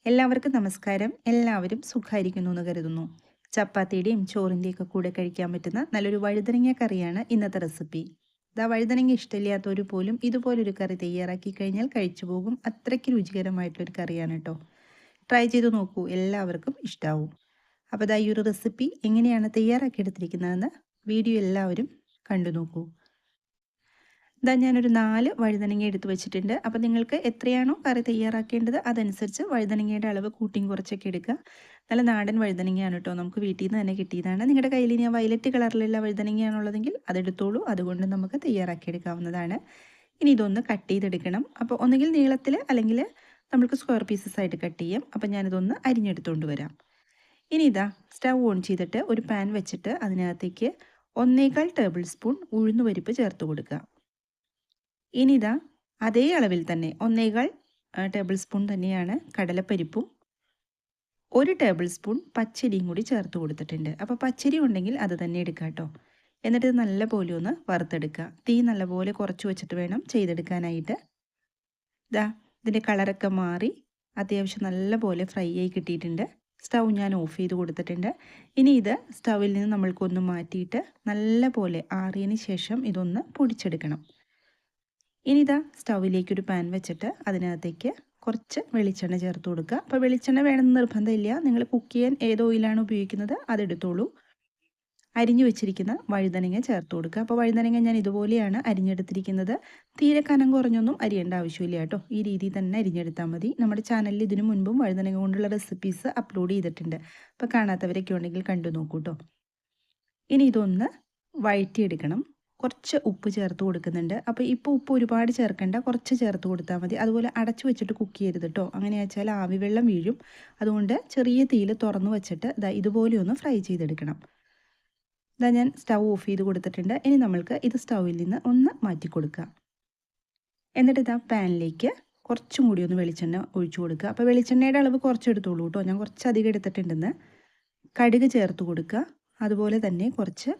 എല്ലാവർക്കും നമസ്കാരം. എല്ലാവരും സുഖമായിരിക്കുന്നു എന്ന് കരുതുന്നു. ചപ്പാത്തിയുടെയും ചോറിൻ്റെയൊക്കെ കൂടെ കഴിക്കാൻ പറ്റുന്ന നല്ലൊരു വഴുതനങ്ങ കറിയാണ് ഇന്നത്തെ റെസിപ്പി. വഴുതനങ്ങ ഇഷ്ടമില്ലാത്തവർ പോലും ഇതുപോലൊരു കറി തയ്യാറാക്കി കഴിഞ്ഞാൽ കഴിച്ചു പോകും. അത്രയ്ക്ക് രുചികരമായിട്ടുള്ളൊരു കറിയാണ് കേട്ടോ. ട്രൈ ചെയ്ത് നോക്കൂ, എല്ലാവർക്കും ഇഷ്ടാവും. അപ്പോൾ ഈ ഒരു റെസിപ്പി എങ്ങനെയാണ് തയ്യാറാക്കിയെടുത്തിരിക്കുന്നതെന്ന് വീഡിയോ എല്ലാവരും കണ്ടു നോക്കൂ. ഞാനൊരു 4 വഴുതനങ്ങ എടുത്ത് വെച്ചിട്ടുണ്ട്. അപ്പോൾ നിങ്ങൾക്ക് എത്രയാണോ കറി തയ്യാറാക്കേണ്ടത് അതനുസരിച്ച് വഴുതനങ്ങയുടെ അളവ് കൂട്ടിയും കുറച്ചൊക്കെ എടുക്കുക. നല്ല നാടൻ വഴുതനങ്ങയാണ് കേട്ടോ, നമുക്ക് വീട്ടിൽ നിന്ന് തന്നെ കിട്ടിയതാണ്. നിങ്ങളുടെ കയ്യിൽ ഇനി വയലറ്റ് കളറിലുള്ള വഴുതനങ്ങയാണുള്ളതെങ്കിൽ അതെടുത്തോളൂ, അതുകൊണ്ട് നമുക്ക് തയ്യാറാക്കിയെടുക്കാവുന്നതാണ്. ഇനി ഇതൊന്ന് കട്ട് ചെയ്തെടുക്കണം. അപ്പോൾ ഒന്നുകിൽ നീളത്തിൽ അല്ലെങ്കിൽ നമുക്ക് സ്ക്വയർ പീസസ് ആയിട്ട് കട്ട് ചെയ്യാം. അപ്പോൾ ഞാനിതൊന്ന് അരിഞ്ഞെടുത്തുകൊണ്ട് വരാം. ഇനി സ്റ്റൗ ഓൺ ചെയ്തിട്ട് ഒരു പാൻ വെച്ചിട്ട് അതിനകത്തേക്ക് 1.25 ടേബിൾ സ്പൂൺ ഉഴുന്നുപരിപ്പ് ചേർത്ത് കൊടുക്കുക. ഇനി അതേ അളവിൽ തന്നെ 1.25 ടേബിൾ സ്പൂൺ തന്നെയാണ് കടലപ്പരിപ്പും 1 ടേബിൾ സ്പൂൺ പച്ചരിയും കൂടി ചേർത്ത് കൊടുത്തിട്ടുണ്ട്. അപ്പോൾ പച്ചരി ഉണ്ടെങ്കിൽ അത് തന്നെ എടുക്കുക കേട്ടോ. എന്നിട്ട് ഇത് നല്ലപോലെ ഒന്ന് വറുത്തെടുക്കുക. തീ നല്ലപോലെ കുറച്ച് വെച്ചിട്ട് വേണം ചെയ്തെടുക്കാനായിട്ട്. ഇതിൻ്റെ കളറൊക്കെ മാറി അത്യാവശ്യം നല്ലപോലെ ഫ്രൈ ആയി കിട്ടിയിട്ടുണ്ട്. സ്റ്റൗ ഞാൻ ഓഫ് ചെയ്ത് കൊടുത്തിട്ടുണ്ട്. ഇനി ഇത് സ്റ്റൗവിൽ നിന്ന് നമ്മൾക്കൊന്ന് മാറ്റിയിട്ട് നല്ലപോലെ ആറിയതിന് ശേഷം ഇതൊന്ന് പൊടിച്ചെടുക്കണം. ഇനി സ്റ്റൗവിലേക്കൊരു പാൻ വെച്ചിട്ട് അതിനകത്തേക്ക് കുറച്ച് വെളിച്ചെണ്ണ ചേർത്ത് കൊടുക്കുക. അപ്പോൾ വെളിച്ചെണ്ണ വേണമെന്ന് നിർബന്ധമില്ല, നിങ്ങൾ കുക്ക് ചെയ്യാൻ ഏത് ഓയിലാണ് ഉപയോഗിക്കുന്നത് അതെടുത്തോളൂ. അരിഞ്ഞു വെച്ചിരിക്കുന്ന വഴുതനങ്ങ ചേർത്ത് കൊടുക്കുക. അപ്പോൾ വഴുതനങ്ങ ഞാൻ ഇതുപോലെയാണ് അരിഞ്ഞെടുത്തിരിക്കുന്നത്. തീരെ കനം കുറഞ്ഞൊന്നും അരിയേണ്ട ആവശ്യമില്ല കേട്ടോ, ഈ രീതിയിൽ തന്നെ അരിഞ്ഞെടുത്താൽ മതി. നമ്മുടെ ചാനലിൽ ഇതിനു മുൻപും വഴുതനങ്ങ കൊണ്ടുള്ള റെസിപ്പീസ് അപ്ലോഡ് ചെയ്തിട്ടുണ്ട്. അപ്പോൾ കാണാത്തവരൊക്കെ ഉണ്ടെങ്കിൽ കണ്ടു നോക്കൂ കേട്ടോ. ഇനി ഇതൊന്ന് വഴറ്റിയെടുക്കണം. കുറച്ച് ഉപ്പ് ചേർത്ത് കൊടുക്കുന്നുണ്ട്. അപ്പോൾ ഇപ്പോൾ ഉപ്പ് ഒരുപാട് ചേർക്കേണ്ട, കുറച്ച് ചേർത്ത് കൊടുത്താൽ മതി. അതുപോലെ അടച്ചു വെച്ചിട്ട് കുക്ക് ചെയ്യരുത് കേട്ടോ, അങ്ങനെ വെച്ചാൽ ആവി വെള്ളം വീഴും. അതുകൊണ്ട് ചെറിയ തീയിൽ തുറന്ന് വെച്ചിട്ട് ഇതുപോലെ ഒന്ന് ഫ്രൈ ചെയ്തെടുക്കണം. ഞാൻ സ്റ്റൗ ഓഫ് ചെയ്ത് കൊടുത്തിട്ടുണ്ട്. ഇനി നമ്മൾക്ക് ഇത് സ്റ്റൗവിൽ നിന്ന് ഒന്ന് മാറ്റി കൊടുക്കുക. എന്നിട്ട് പാനിലേക്ക് കുറച്ചും കൂടി ഒന്ന് വെളിച്ചെണ്ണ ഒഴിച്ചു കൊടുക്കുക. അപ്പോൾ വെളിച്ചെണ്ണയുടെ അളവ് കുറച്ച് എടുത്തോളൂ കേട്ടോ, ഞാൻ കുറച്ച് അധികം എടുത്തിട്ടുണ്ടെന്ന്. കടുക് ചേർത്ത് കൊടുക്കുക. അതുപോലെ തന്നെ കുറച്ച്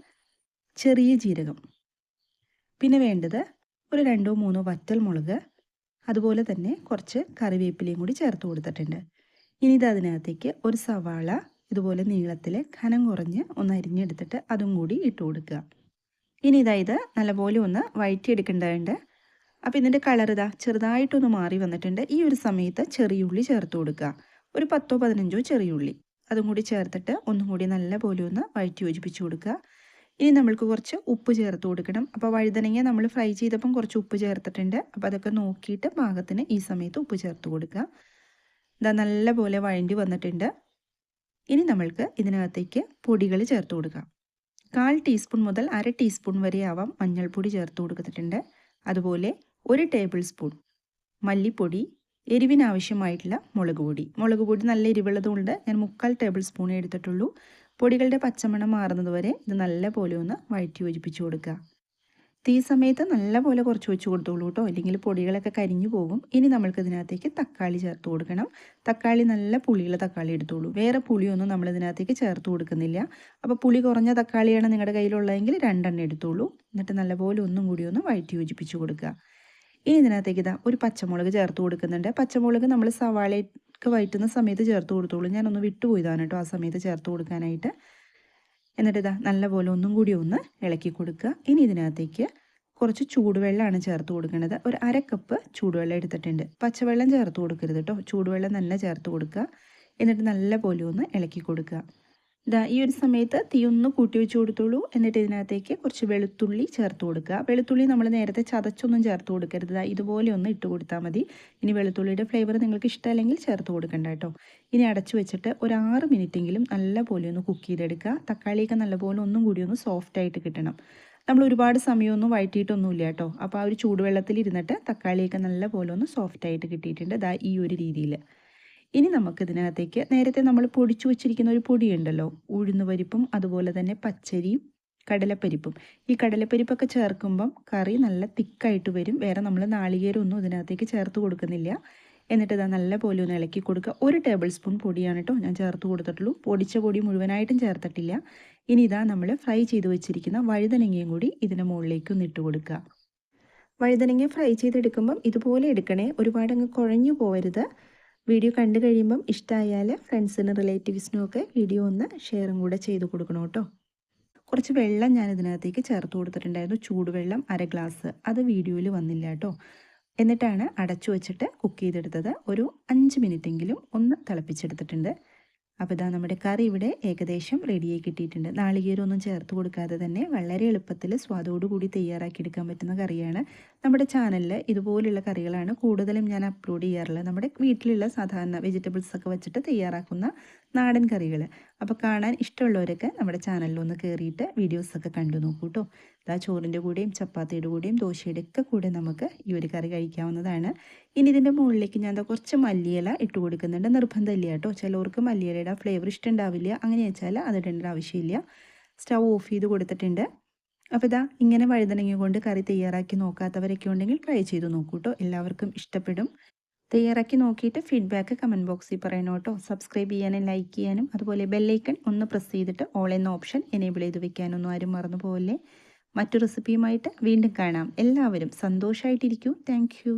ചെറിയ ജീരകം, പിന്നെ വേണ്ടത് ഒരു 2-3 വറ്റൽമുളക്, അതുപോലെ തന്നെ കുറച്ച് കറിവേപ്പിലയും കൂടി ചേർത്ത് കൊടുത്തിട്ടുണ്ട്. ഇനി അതിനകത്തേക്ക് ഒരു സവാള ഇതുപോലെ നീളത്തിൽ കനം കുറഞ്ഞ് ഒന്ന് അരിഞ്ഞെടുത്തിട്ട് അതും കൂടി ഇട്ട് കൊടുക്കുക. ഇനി ഇത് നല്ലപോലെ ഒന്ന് വഴറ്റിയെടുക്കേണ്ടതുണ്ട്. അപ്പോൾ ഇതിൻ്റെ കളർ ചെറുതായിട്ടൊന്ന് മാറി വന്നിട്ടുണ്ട്. ഈ ഒരു സമയത്ത് ചെറിയുള്ളി ചേർത്ത് കൊടുക്കുക. ഒരു 10-15 ചെറിയുള്ളി അതും കൂടി ചേർത്തിട്ട് ഒന്നും കൂടി നല്ലപോലെ ഒന്ന് വഴറ്റി യോജിപ്പിച്ച് കൊടുക്കുക. ഇനി നമ്മൾക്ക് കുറച്ച് ഉപ്പ് ചേർത്ത് കൊടുക്കണം. അപ്പോൾ വഴുതനങ്ങ നമ്മൾ ഫ്രൈ ചെയ്തപ്പം കുറച്ച് ഉപ്പ് ചേർത്തിട്ടുണ്ട്. അപ്പോൾ അതൊക്കെ നോക്കിയിട്ട് പാകത്തിന് ഈ സമയത്ത് ഉപ്പ് ചേർത്ത് കൊടുക്കുക. നല്ലപോലെ വഴണ്ടി വന്നിട്ടുണ്ട്. ഇനി നമ്മൾക്ക് ഇതിനകത്തേക്ക് പൊടികൾ ചേർത്ത് കൊടുക്കാം. 1/4 ടീസ്പൂൺ മുതൽ 1/2 ടീസ്പൂൺ വരെ ആവാം മഞ്ഞൾപ്പൊടി ചേർത്ത് കൊടുത്തിട്ടുണ്ട്. അതുപോലെ 1 ടേബിൾ സ്പൂൺ മല്ലിപ്പൊടി, എരിവിനാവശ്യമായിട്ടുള്ള മുളക് പൊടി നല്ല എരിവുള്ളതുകൊണ്ട് ഞാൻ 3/4 ടേബിൾ സ്പൂണേ എടുത്തിട്ടുള്ളൂ. പൊടികളുടെ പച്ചമണം മാറുന്നത് വരെ ഇത് നല്ലപോലെ ഒന്ന് വഴറ്റി യോജിപ്പിച്ച് കൊടുക്കുക. തീ സമയത്ത് നല്ലപോലെ കുറച്ച് വെച്ച് കൊടുത്തോളൂ കേട്ടോ, അല്ലെങ്കിൽ പൊടികളൊക്കെ കരിഞ്ഞു പോകും. ഇനി നമ്മൾക്ക് ഇതിനകത്തേക്ക് തക്കാളി ചേർത്ത് കൊടുക്കണം. തക്കാളി നല്ല പുളിയുള്ള തക്കാളി എടുത്തോളൂ, വേറെ പുളിയൊന്നും നമ്മൾ ഇതിനകത്തേക്ക് ചേർത്ത് കൊടുക്കുന്നില്ല. അപ്പോൾ പുളി കുറഞ്ഞ തക്കാളിയാണ് നിങ്ങളുടെ കയ്യിലുള്ളതെങ്കിൽ 2 എടുത്തോളൂ. എന്നിട്ട് നല്ലപോലെ ഒന്നും കൂടി ഒന്ന് വഴറ്റി യോജിപ്പിച്ച് കൊടുക്കുക. ഇനി ഇതിനകത്തേക്ക് ഒരു പച്ചമുളക് ചേർത്ത് കൊടുക്കുന്നുണ്ട്. പച്ചമുളക് നമ്മൾ സവാളയൊക്കെ വഴറ്റുന്ന സമയത്ത് ചേർത്ത് കൊടുത്തോളൂ, ഞാനൊന്ന് വിട്ടുപോയതാണ് കേട്ടോ ആ സമയത്ത് ചേർത്ത് കൊടുക്കാനായിട്ട്. എന്നിട്ട് നല്ലപോലെ ഒന്നും കൂടി ഒന്ന് ഇളക്കി കൊടുക്കുക. ഇനി ഇതിനകത്തേക്ക് കുറച്ച് ചൂടുവെള്ളമാണ് ചേർത്ത് കൊടുക്കേണ്ടത്. ഒരു 1/2 കപ്പ് ചൂടുവെള്ളം എടുത്തിട്ടുണ്ട്. പച്ചവെള്ളം ചേർത്ത് കൊടുക്കരുത് കേട്ടോ, ചൂടുവെള്ളം തന്നെ ചേർത്ത് കൊടുക്കുക. എന്നിട്ട് നല്ലപോലെ ഒന്ന് ഇളക്കി കൊടുക്കുക. ഈ ഒരു സമയത്ത് തീ ഒന്ന് കൂട്ടി വെച്ച് കൊടുത്തോളൂ. എന്നിട്ട് ഇതിനകത്തേക്ക് കുറച്ച് വെളുത്തുള്ളി ചേർത്ത് കൊടുക്കുക. വെളുത്തുള്ളി നമ്മൾ നേരത്തെ ചതച്ചൊന്നും ചേർത്ത് കൊടുക്കരുത്, ഇതുപോലെ ഒന്ന് ഇട്ട് കൊടുത്താൽ മതി. ഇനി വെളുത്തുള്ളിയുടെ ഫ്ലേവർ നിങ്ങൾക്ക് ഇഷ്ടമല്ലെങ്കിൽ ചേർത്ത് കൊടുക്കണ്ട കേട്ടോ. ഇനി അടച്ചു വെച്ചിട്ട് ഒരു 6 മിനിറ്റെങ്കിലും നല്ലപോലെ ഒന്ന് കുക്ക് ചെയ്തെടുക്കുക. തക്കാളിയൊക്കെ നല്ലപോലെ ഒന്നും കൂടി ഒന്ന് സോഫ്റ്റായിട്ട് കിട്ടണം. നമ്മൾ ഒരുപാട് സമയമൊന്നും വഴറ്റിയിട്ടൊന്നുമില്ല കേട്ടോ. അപ്പോൾ ആ ഒരു ചൂടുവെള്ളത്തിൽ ഇരുന്നിട്ട് തക്കാളിയൊക്കെ നല്ലപോലെ ഒന്ന് സോഫ്റ്റായിട്ട് കിട്ടിയിട്ടുണ്ട്. ഈ ഒരു രീതിയിൽ. ഇനി നമുക്കിതിനകത്തേക്ക് നേരത്തെ നമ്മൾ പൊടിച്ചു വെച്ചിരിക്കുന്ന ഒരു പൊടിയുണ്ടല്ലോ, ഉഴുന്നുപരിപ്പും അതുപോലെ തന്നെ പച്ചരിയും കടലപ്പരിപ്പും. ഈ കടലപ്പരിപ്പൊക്കെ ചേർക്കുമ്പം കറി നല്ല തിക്കായിട്ട് വരും. വേറെ നമ്മൾ നാളികേരമൊന്നും ഇതിനകത്തേക്ക് ചേർത്ത് കൊടുക്കുന്നില്ല. എന്നിട്ട് നല്ലപോലെ ഒന്ന് ഇളക്കി കൊടുക്കുക. 1 ടേബിൾ സ്പൂൺ പൊടിയാണ് കേട്ടോ ഞാൻ ചേർത്ത് കൊടുത്തിട്ടുള്ളൂ, പൊടിച്ച പൊടി മുഴുവനായിട്ടും ചേർത്തിട്ടില്ല. ഇനി നമ്മൾ ഫ്രൈ ചെയ്ത് വെച്ചിരിക്കുന്ന വഴുതനങ്ങയും കൂടി ഇതിന് മുകളിലേക്ക് ഒന്ന് ഇട്ട് കൊടുക്കുക. വഴുതനങ്ങ ഫ്രൈ ചെയ്തെടുക്കുമ്പം ഇതുപോലെ എടുക്കണേ, ഒരുപാട് അങ്ങ് കുഴഞ്ഞു പോകരുത്. വീഡിയോ കണ്ടു കഴിയുമ്പം ഇഷ്ടമായാൽ ഫ്രണ്ട്സിനും റിലേറ്റീവ്സിനും ഒക്കെ വീഡിയോ ഒന്ന് ഷെയറും കൂടെ ചെയ്ത് കൊടുക്കണം കേട്ടോ. കുറച്ച് വെള്ളം ഞാൻ ഇതിനകത്തേക്ക് ചേർത്ത് കൊടുത്തിട്ടുണ്ടായിരുന്നു, ചൂടുവെള്ളം 1/2 ഗ്ലാസ്. അത് വീഡിയോയിൽ വന്നില്ല കേട്ടോ. എന്നിട്ടാണ് അടച്ചു വെച്ചിട്ട് കുക്ക് ചെയ്തെടുത്തത്. ഒരു 5 മിനിറ്റെങ്കിലും ഒന്ന് തിളപ്പിച്ചെടുത്തിട്ടുണ്ട്. അപ്പോൾ ഇതാ നമ്മുടെ കറി ഇവിടെ ഏകദേശം റെഡിയായി കിട്ടിയിട്ടുണ്ട്. നാളികേരമൊന്നും ചേർത്ത് കൊടുക്കാതെ തന്നെ വളരെ എളുപ്പത്തിൽ സ്വാദോടുകൂടി തയ്യാറാക്കിയെടുക്കാൻ പറ്റുന്ന കറിയാണ്. നമ്മുടെ ചാനലിൽ ഇതുപോലുള്ള കറികളാണ് കൂടുതലും ഞാൻ അപ്ലോഡ് ചെയ്യാറുള്ളത്. നമ്മുടെ വീട്ടിലുള്ള സാധാരണ വെജിറ്റബിൾസൊക്കെ വെച്ചിട്ട് തയ്യാറാക്കുന്ന നാടൻ കറികൾ. അപ്പോൾ കാണാൻ ഇഷ്ടമുള്ളവരൊക്കെ നമ്മുടെ ചാനലിലൊന്ന് കയറിയിട്ട് വീഡിയോസൊക്കെ കണ്ടു നോക്കൂ കേട്ടോ. ഇതാ ചോറിൻ്റെ കൂടെയും ചപ്പാത്തിയുടെ കൂടെയും ദോശയുടെ ഒക്കെ കൂടെ നമുക്ക് ഈ ഒരു കറി കഴിക്കാവുന്നതാണ്. ഇനി ഇതിൻ്റെ മുകളിലേക്ക് ഞാൻ കുറച്ച് മല്ലിയില ഇട്ട് കൊടുക്കുന്നുണ്ട്. നിർബന്ധമില്ല കേട്ടോ. ചിലവർക്ക് മല്ലിയിലയുടെ ഫ്ലേവർ ഇഷ്ടമുണ്ടാവില്ല. അങ്ങനെ വെച്ചാൽ അതിടേണ്ട ആവശ്യമില്ല. സ്റ്റൗ ഓഫ് ചെയ്ത് കൊടുത്തിട്ടുണ്ട്. അപ്പോൾ ഇതാ ഇങ്ങനെ വഴുതനങ്ങ കൊണ്ട് കറി തയ്യാറാക്കി നോക്കാത്തവരൊക്കെ ഉണ്ടെങ്കിൽ ട്രൈ ചെയ്ത് നോക്കൂ കേട്ടോ. എല്ലാവർക്കും ഇഷ്ടപ്പെടും. തയ്യാറാക്കി നോക്കിയിട്ട് ഫീഡ്ബാക്ക് കമൻറ്റ് ബോക്സിൽ പറയണം കേട്ടോ. സബ്സ്ക്രൈബ് ചെയ്യാനും ലൈക്ക് ചെയ്യാനും അതുപോലെ ബെല്ലൈക്കൺ ഒന്ന് പ്രസ് ചെയ്തിട്ട് ഓൾ എന്ന ഓപ്ഷൻ എനേബിൾ ചെയ്ത് വെക്കാനൊന്നും ആരും മറന്നു പോകല്ലേ. മറ്റു റെസിപ്പിയുമായിട്ട് വീണ്ടും കാണാം. എല്ലാവരും സന്തോഷമായിട്ടിരിക്കൂ. Thank you.